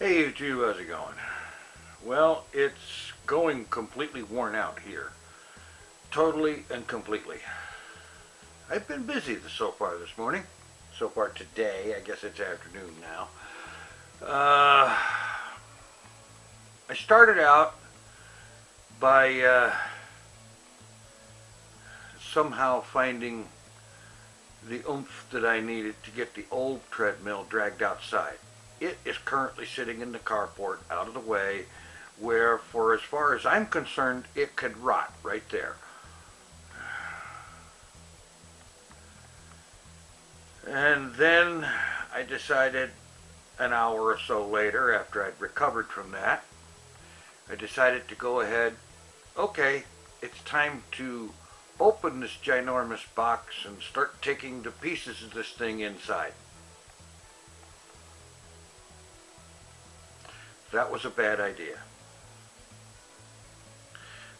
Hey you two, how's it going? Well, it's going completely worn out here. Totally and completely. I've been busy so far this morning. So far today, I guess it's afternoon now. I started out by somehow finding the oomph that I needed to get the old treadmill dragged outside. It is currently sitting in the carport out of the way where, for as far as I'm concerned, it could rot right there. And then I decided an hour or so later, after I'd recovered from that, I decided to go ahead, okay, it's time to open this ginormous box and start taking the pieces of this thing inside. That was a bad idea.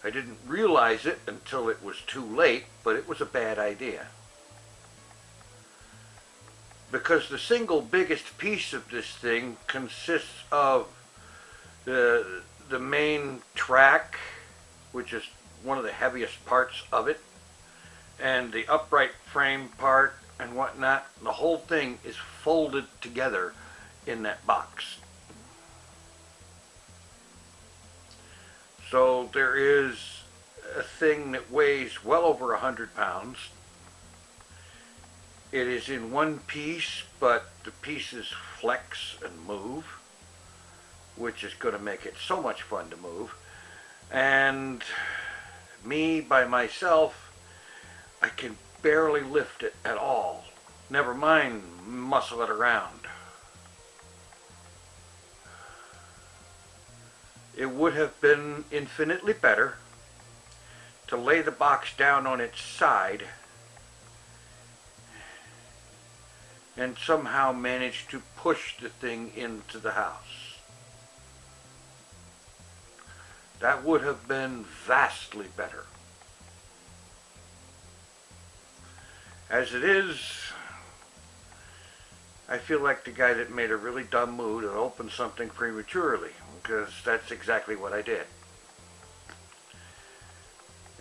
I didn't realize it until it was too late, but it was a bad idea. Because the single biggest piece of this thing consists of the main track, which is one of the heaviest parts of it, and the upright frame part and whatnot. The whole thing is folded together in that box. So there is a thing that weighs well over 100 pounds. It is in one piece, but the pieces flex and move, which is going to make it so much fun to move. And me by myself, I can barely lift it at all. Never mind muscle it around. It would have been infinitely better to lay the box down on its side and somehow manage to push the thing into the house. That would have been vastly better. As it is, I feel like the guy that made a really dumb move and opened something prematurely, because that's exactly what I did.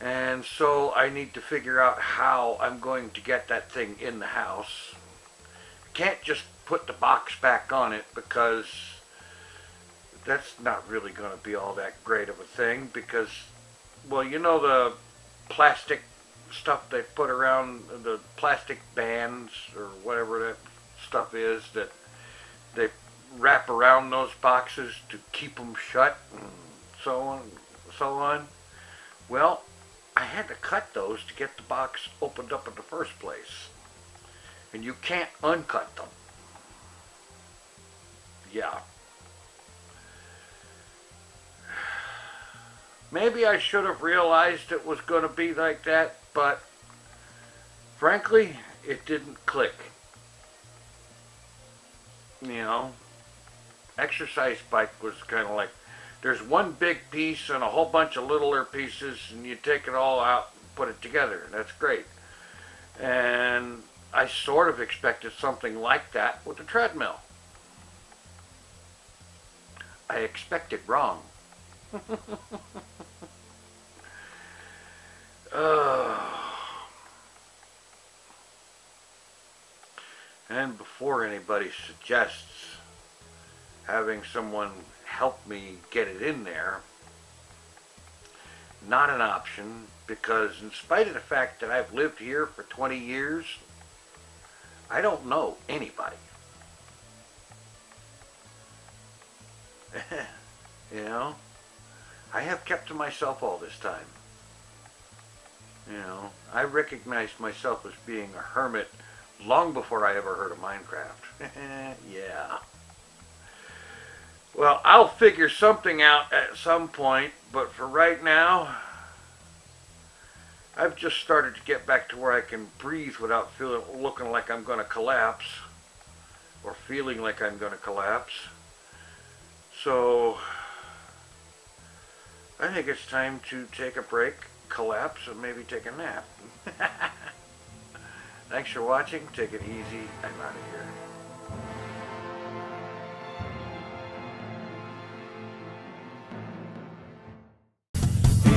And so I need to figure out how I'm going to get that thing in the house. I can't just put the box back on it, because that's not really going to be all that great of a thing, because, well, you know the plastic stuff they put around, the plastic bands or whatever that stuff is that they wrap around those boxes to keep them shut and so on and so on. Well, I had to cut those to get the box opened up in the first place. And you can't uncut them. Yeah. Maybe I should have realized it was going to be like that, but frankly, it didn't click. You know, exercise bike was kind of like, there's one big piece and a whole bunch of littler pieces, and you take it all out and put it together, and that's great. And I sort of expected something like that with the treadmill. I expected wrong. And before anybody suggests having someone help me get it in there, not an option, because in spite of the fact that I've lived here for 20 years, I don't know anybody. You know, I have kept to myself all this time. You know, I recognized myself as being a hermit long before I ever heard of Minecraft. Yeah. Well, I'll figure something out at some point, but for right now, I've just started to get back to where I can breathe without looking like I'm going to collapse, or feeling like I'm going to collapse. So, I think it's time to take a break, collapse, and maybe take a nap. Thanks for watching. Take it easy. I'm out of here.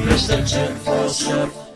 Mr. TinFoilChef.